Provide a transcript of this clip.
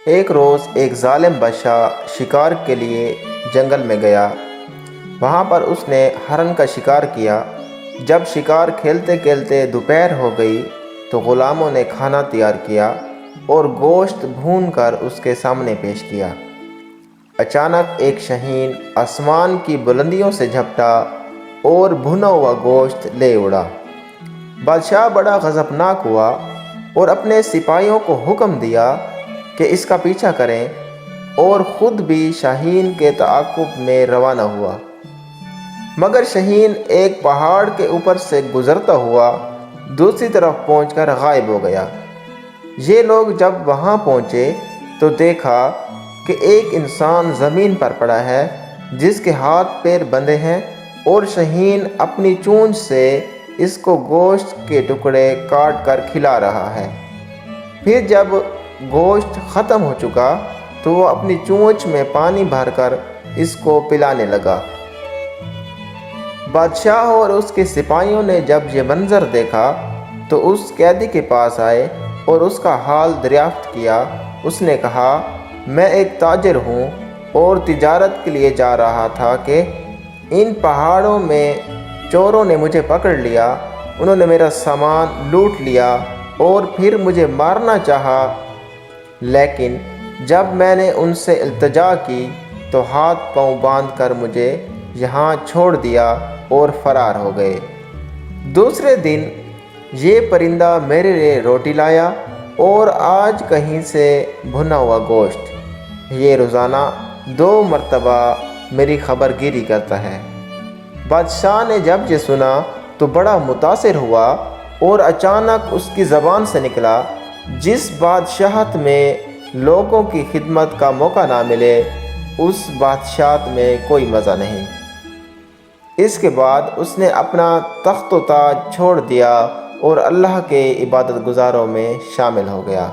ایک روز ایک ظالم بادشاہ شکار کے لیے جنگل میں گیا۔ وہاں پر اس نے ہرن کا شکار کیا۔ جب شکار کھیلتے کھیلتے دوپہر ہو گئی تو غلاموں نے کھانا تیار کیا اور گوشت بھون کر اس کے سامنے پیش کیا۔ اچانک ایک شاہین آسمان کی بلندیوں سے جھپٹا اور بھنا ہوا گوشت لے اڑا۔ بادشاہ بڑا غضبناک ہوا اور اپنے سپاہیوں کو حکم دیا کہ اس کا پیچھا کریں، اور خود بھی شاہین کے تعاقب میں روانہ ہوا۔ مگر شاہین ایک پہاڑ کے اوپر سے گزرتا ہوا دوسری طرف پہنچ کر غائب ہو گیا۔ یہ لوگ جب وہاں پہنچے تو دیکھا کہ ایک انسان زمین پر پڑا ہے جس کے ہاتھ پیر بندھے ہیں، اور شاہین اپنی چونچ سے اس کو گوشت کے ٹکڑے کاٹ کر کھلا رہا ہے۔ پھر جب گوشت ختم ہو چکا تو وہ اپنی چونچ میں پانی بھر کر اس کو پلانے لگا۔ بادشاہ اور اس کے سپاہیوں نے جب یہ منظر دیکھا تو اس قیدی کے پاس آئے اور اس کا حال دریافت کیا۔ اس نے کہا، میں ایک تاجر ہوں اور تجارت کے لیے جا رہا تھا کہ ان پہاڑوں میں چوروں نے مجھے پکڑ لیا۔ انہوں نے میرا سامان لوٹ لیا اور پھر مجھے مارنا چاہا، لیکن جب میں نے ان سے التجا کی تو ہاتھ پاؤں باندھ کر مجھے یہاں چھوڑ دیا اور فرار ہو گئے۔ دوسرے دن یہ پرندہ میرے لیے روٹی لایا اور آج کہیں سے بھنا ہوا گوشت۔ یہ روزانہ 2 مرتبہ میری خبر گیری کرتا ہے۔ بادشاہ نے جب یہ سنا تو بڑا متاثر ہوا اور اچانک اس کی زبان سے نکلا، جس بادشاہت میں لوگوں کی خدمت کا موقع نہ ملے اس بادشاہت میں کوئی مزہ نہیں۔ اس کے بعد اس نے اپنا تخت و تاج چھوڑ دیا اور اللہ کے عبادت گزاروں میں شامل ہو گیا۔